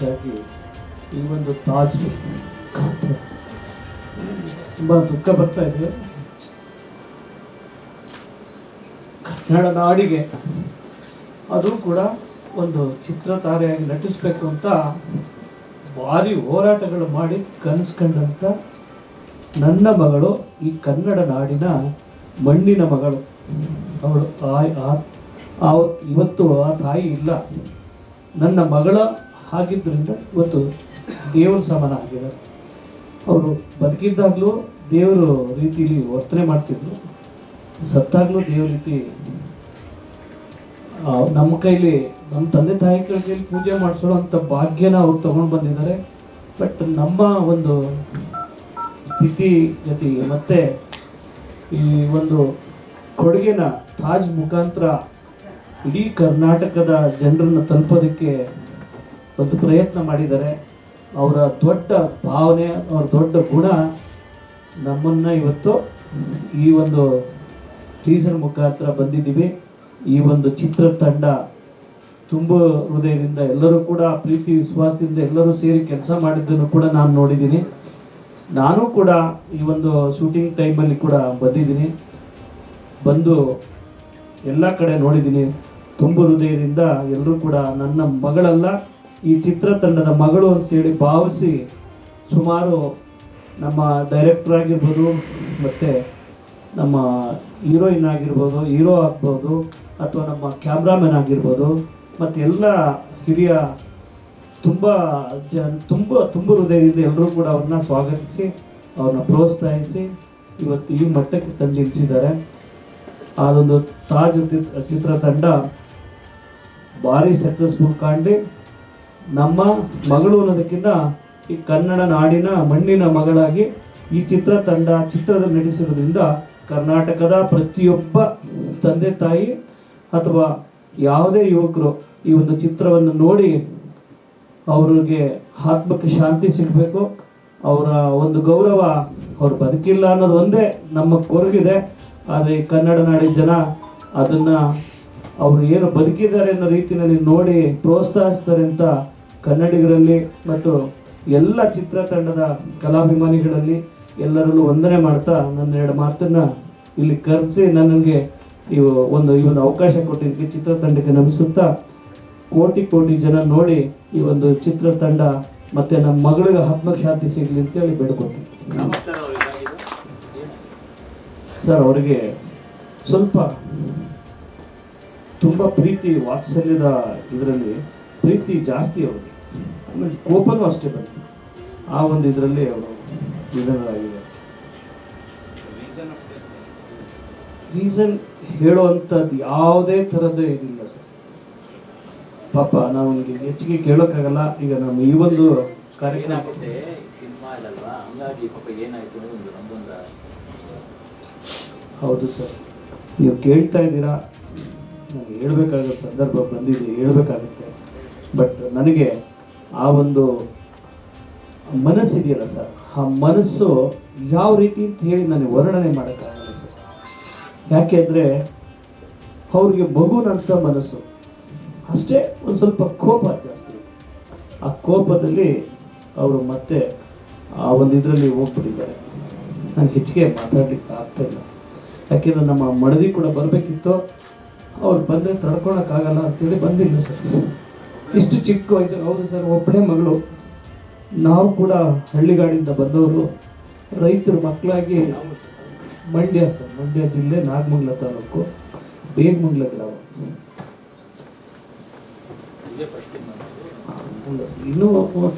ಹೆಚ್ಚಾಗಿ ಈ ಒಂದು ತಾಜ್ ತುಂಬ ದುಃಖ ಬರ್ತಾ ಇದೆ. ಕನ್ನಡ ನಾಡಿಗೆ ಅದು ಕೂಡ ಒಂದು ಚಿತ್ರತಾರೆಯಾಗಿ ನಟಿಸಬೇಕು ಅಂತ ಭಾರಿ ಹೋರಾಟಗಳು ಮಾಡಿ ಕನಸ್ಕೊಂಡಂಥ ನನ್ನ ಮಗಳು ಈ ಕನ್ನಡ ನಾಡಿನ ಮಣ್ಣಿನ ಮಗಳು. ಅವಳು ಇವತ್ತು ಆ ತಾಯಿ ಇಲ್ಲ. ನನ್ನ ಮಗಳ ಆಗಿದ್ದರಿಂದ ಇವತ್ತು ದೇವ್ರ ಸಮಾನ ಆಗಿದ್ದಾರೆ. ಅವರು ಬದುಕಿದ್ದಾಗಲೂ ದೇವರು ರೀತಿಯಲ್ಲಿ ವರ್ತನೆ ಮಾಡ್ತಿದ್ರು, ಸತ್ತಾಗಲೂ ದೇವ್ರ ರೀತಿ ನಮ್ಮ ಕೈಲಿ ನಮ್ಮ ತಂದೆ ತಾಯಿ ಕೈಲಿ ಪೂಜೆ ಮಾಡಿಸೋಣ ಅಂತ ಭಾಗ್ಯನ ಅವ್ರು ತಗೊಂಡು ಬಂದಿದ್ದಾರೆ. ಬಟ್ ನಮ್ಮ ಒಂದು ಸ್ಥಿತಿಗತಿಗೆ ಮತ್ತು ಈ ಒಂದು ಕೊಡುಗೆನ ತಾಜ್ ಮುಖಾಂತರ ಇಡೀ ಕರ್ನಾಟಕದ ಜನರನ್ನು ತಲುಪೋದಕ್ಕೆ ಒಂದು ಪ್ರಯತ್ನ ಮಾಡಿದ್ದಾರೆ. ಅವರ ದೊಡ್ಡ ಭಾವನೆ, ಅವರ ದೊಡ್ಡ ಗುಣ ನಮ್ಮನ್ನು ಇವತ್ತು ಈ ಒಂದು ಟೀಸರ್ ಮುಖಾಂತರ ಬಂದಿದ್ದೀವಿ. ಈ ಒಂದು ಚಿತ್ರತಂಡ ತುಂಬ ಹೃದಯದಿಂದ ಎಲ್ಲರೂ ಕೂಡ ಪ್ರೀತಿ ವಿಶ್ವಾಸದಿಂದ ಎಲ್ಲರೂ ಸೇರಿ ಕೆಲಸ ಮಾಡಿದ್ದನ್ನು ಕೂಡ ನಾನು ನೋಡಿದ್ದೀನಿ. ನಾನು ಕೂಡ ಈ ಒಂದು ಶೂಟಿಂಗ್ ಟೈಮಲ್ಲಿ ಕೂಡ ಬಂದಿದ್ದೀನಿ, ಬಂದು ಎಲ್ಲ ಕಡೆ ನೋಡಿದ್ದೀನಿ. ತುಂಬ ಹೃದಯದಿಂದ ಎಲ್ಲರೂ ಕೂಡ ನನ್ನ ಮಗಳಲ್ಲ, ಈ ಚಿತ್ರತಂಡದ ಮಗಳು ಅಂತೇಳಿ ಭಾವಿಸಿ ಸುಮಾರು ನಮ್ಮ ಡೈರೆಕ್ಟರ್ ಆಗಿರ್ಬೋದು, ಮತ್ತು ನಮ್ಮ ಹೀರೋಯಿನ್ ಆಗಿರ್ಬೋದು, ಹೀರೋ ಆಗ್ಬೋದು, ಅಥವಾ ನಮ್ಮ ಕ್ಯಾಮ್ರಾಮನ್ ಆಗಿರ್ಬೋದು, ಮತ್ತು ಎಲ್ಲ ಹಿರಿಯ ತುಂಬ ಹೃದಯದಿಂದ ಎಲ್ಲರೂ ಕೂಡ ಅವ್ರನ್ನ ಸ್ವಾಗತಿಸಿ ಅವ್ರನ್ನ ಪ್ರೋತ್ಸಾಹಿಸಿ ಇವತ್ತು ಈ ಮಟ್ಟಕ್ಕೆ ತಂದು ನಿಲ್ಲಿಸಿದ್ದಾರೆ. ಅದೊಂದು ತಾಜ್ ಚಿತ್ರತಂಡ ಭಾರಿ ಸಕ್ಸಸ್ಫುಲ್ ಕಾಣಿ ನಮ್ಮ ಮಗಳು ಅನ್ನೋದಕ್ಕಿಂತ ಈ ಕನ್ನಡ ನಾಡಿನ ಮಣ್ಣಿನ ಮಗಳಾಗಿ ಈ ಚಿತ್ರದಲ್ಲಿ ನಟಿಸಿರೋದ್ರಿಂದ ಕರ್ನಾಟಕದ ಪ್ರತಿಯೊಬ್ಬ ತಂದೆ ತಾಯಿ ಅಥವಾ ಯಾವುದೇ ಯುವಕರು ಈ ಒಂದು ಚಿತ್ರವನ್ನು ನೋಡಿ ಅವ್ರಿಗೆ ಆತ್ಮಕ್ಕೆ ಶಾಂತಿ ಸಿಗಬೇಕು, ಅವರ ಒಂದು ಗೌರವ, ಅವ್ರು ಬದುಕಿಲ್ಲ ಅನ್ನೋದು ಒಂದೇ ನಮ್ಮ ಕೊರಗಿದೆ. ಆದರೆ ಈ ಕನ್ನಡ ನಾಡಿನ ಜನ ಅದನ್ನು ಅವರು ಏನು ಬದುಕಿದ್ದಾರೆ ಅನ್ನೋ ರೀತಿಯಲ್ಲಿ ನೋಡಿ ಪ್ರೋತ್ಸಾಹಿಸ್ತಾರೆ ಅಂತ ಕನ್ನಡಿಗರಲ್ಲಿ ಮತ್ತು ಎಲ್ಲ ಚಿತ್ರತಂಡದ ಕಲಾಭಿಮಾನಿಗಳಲ್ಲಿ ಎಲ್ಲರಲ್ಲೂ ವಂದನೆ ಮಾಡ್ತಾ ನನ್ನ ಎರಡು ಮಾತನ್ನು ಇಲ್ಲಿ ಕರೆಸಿ ನನಗೆ ಈ ಒಂದು ಅವಕಾಶ ಕೊಟ್ಟಿದ್ದಕ್ಕೆ ಚಿತ್ರತಂಡಕ್ಕೆ ನಮಿಸುತ್ತಾ ಕೋಟಿ ಜನ ನೋಡಿ ಈ ಒಂದು ಚಿತ್ರತಂಡ ಮತ್ತು ನಮ್ಮ ಮಗಳಿಗೆ ಆತ್ಮಕ್ಕೆ ಶಾಂತಿ ಸಿಗಲಿ ಅಂತೇಳಿ ಬೇಡ್ಕೊತೀನಿ. ಸರ್, ಅವರಿಗೆ ಸ್ವಲ್ಪ ತುಂಬ ಪ್ರೀತಿ ವಾತ್ಸಲ್ಯದ ಇದರಲ್ಲಿ ಪ್ರೀತಿ ಜಾಸ್ತಿ ಅವ್ರಿಗೆ, ಆಮೇಲೆ ಕೋಪನೂ ಅಷ್ಟೇ ಬಂತು. ಆ ಒಂದು ಇದರಲ್ಲಿ ಅವರು ನಿಧನರಾಗಿದ್ದಾರೆ. ರೀಸನ್ ಹೇಳುವಂಥದ್ದು ಯಾವುದೇ ಥರದ್ದು ಇದಿಲ್ಲ ಸರ್. ಪಾಪ ನಾವು ನಿಮಗೆ ಹೆಚ್ಚಿಗೆ ಕೇಳೋಕ್ಕಾಗಲ್ಲ. ಈಗ ನಮ್ಮ ಈ ಒಂದು ಕಾರ್ಯಕ್ರಮ ಹೌದು ಸರ್, ನೀವು ಕೇಳ್ತಾ ಇದ್ದೀರಾ, ನನಗೆ ಹೇಳ್ಬೇಕಾಗೋ ಸಂದರ್ಭ ಬಂದಿದೆ, ಹೇಳ್ಬೇಕಾಗುತ್ತೆ. ಬಟ್ ನನಗೆ ಆ ಒಂದು ಮನಸ್ಸಿದೆಯಲ್ಲ ಸರ್, ಆ ಮನಸ್ಸು ಯಾವ ರೀತಿ ಅಂತ ಹೇಳಿ ನನಗೆ ವರ್ಣನೆ ಮಾಡೋಕ್ಕಾಗಲ್ಲ ಸರ್. ಯಾಕೆಂದರೆ ಅವ್ರಿಗೆ ಮಗುನಂಥ ಮನಸ್ಸು ಅಷ್ಟೇ, ಒಂದು ಸ್ವಲ್ಪ ಕೋಪ ಜಾಸ್ತಿ. ಆ ಕೋಪದಲ್ಲಿ ಅವರು ಮತ್ತೆ ಆ ಒಂದು ಇದರಲ್ಲಿ ಹೋಗ್ಬಿಟ್ಟಿದ್ದಾರೆ. ನನಗೆ ಹೆಚ್ಚಿಗೆ ಮಾತಾಡಲಿಕ್ಕೆ ಆಗ್ತಾಯಿಲ್ಲ. ಯಾಕೆಂದರೆ ನಮ್ಮ ಮಡದಿ ಕೂಡ ಬರಬೇಕಿತ್ತು, ಅವ್ರು ಬಂದರೆ ತಡ್ಕೊಳಕ್ಕಾಗಲ್ಲ ಅಂತೇಳಿ ಬಂದಿಲ್ಲ ಸರ್. ಇಷ್ಟು ಚಿಕ್ಕ ವಯಸ್ಸು. ಹೌದು ಸರ್, ಒಬ್ಬಳೇ ಮಗಳು. ನಾವು ಕೂಡ ಹಳ್ಳಿಗಾಡಿಂದ ಬಂದವರು, ರೈತರ ಮಕ್ಕಳಾಗಿ ಮಂಡ್ಯ ಸರ್, ಮಂಡ್ಯ ಜಿಲ್ಲೆ ನಾಗಮಂಗಲ ತಾಲೂಕು ಬೇಗಮಂಗಲ ಗ್ರಾಮ. ಇನ್ನೂ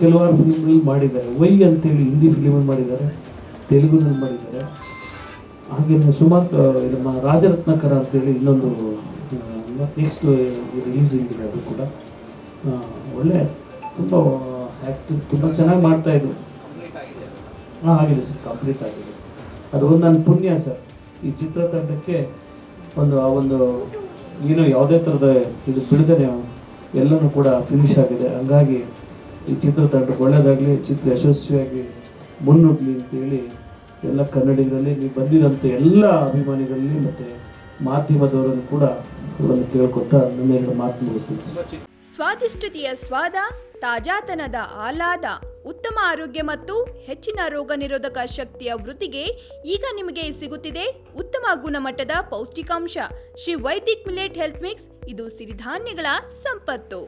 ಕೆಲವಾರು ಫಿಲ್ಮ್ಗಳು ಮಾಡಿದ್ದಾರೆ. ವೈ ಅಂತೇಳಿ ಹಿಂದಿ ಫಿಲ್ಮಲ್ಲಿ ಮಾಡಿದ್ದಾರೆ, ತೆಲುಗುನಲ್ಲಿ ಮಾಡಿದ್ದಾರೆ. ಹಾಗೆಯೇ ಸುಮಾರು ನಮ್ಮ ರಾಜರತ್ನಕರ ಅಂತೇಳಿ ಇನ್ನೊಂದು ನೆಕ್ಸ್ಟ್ ರಿಲೀಸಿಂಗ್ ಇದೆ. ಅದು ಕೂಡ ಒಳ್ಳೆ ತುಂಬ ಆ್ಯಕ್ಟಿಂಗ್ ತುಂಬ ಚೆನ್ನಾಗಿ ಮಾಡ್ತಾಯಿದ್ರು. ಆಗಿದೆ ಸರ್, ಕಂಪ್ಲೀಟ್ ಆಗಿದೆ. ಅದು ಒಂದು ನನ್ನ ಪುಣ್ಯ ಸರ್. ಈ ಚಿತ್ರತಂಡಕ್ಕೆ ಆ ಒಂದು ಏನೋ ಯಾವುದೇ ಥರದ ಇದು ಬಿಡದೇ ಎಲ್ಲನೂ ಕೂಡ ಫಿನಿಶ್ ಆಗಿದೆ. ಹಂಗಾಗಿ ಈ ಚಿತ್ರತಂಡಕ್ಕೆ ಒಳ್ಳೆಯದಾಗಲಿ, ಚಿತ್ರ ಯಶಸ್ವಿಯಾಗಿ ಮುನ್ನುಗ್ಗಲಿ ಅಂತೇಳಿ ಎಲ್ಲ ಕನ್ನಡಿಗರಲ್ಲಿ, ನೀವು ಬಂದಿರೋಂಥ ಎಲ್ಲ ಅಭಿಮಾನಿಗಳಲ್ಲಿ ಮತ್ತು ಮಾಧ್ಯಮದವರನ್ನು ಕೂಡ ಕೇಳ್ಕೊತಾ ನನ್ನ ಎರಡು ಮಾತು ಮುಗಿಸ್ತೀನಿ. ಸ್ವಾದಿಷ್ಟತೆಯ ಸ್ವಾದ ತಾಜಾತನದ ಆಹ್ಲಾದ, ಉತ್ತಮ ಆರೋಗ್ಯ ಮತ್ತು ಹೆಚ್ಚಿನ ರೋಗ ನಿರೋಧಕ ಶಕ್ತಿಯ ವೃದ್ಧಿಗೆ ಈಗ ನಿಮಗೆ ಸಿಗುತ್ತಿದೆ ಉತ್ತಮ ಗುಣಮಟ್ಟದ ಪೌಷ್ಟಿಕಾಂಶ. Shri Vaidik millet health mix, ಇದು ಸಿರಿಧಾನ್ಯಗಳ ಸಂಪತ್ತು.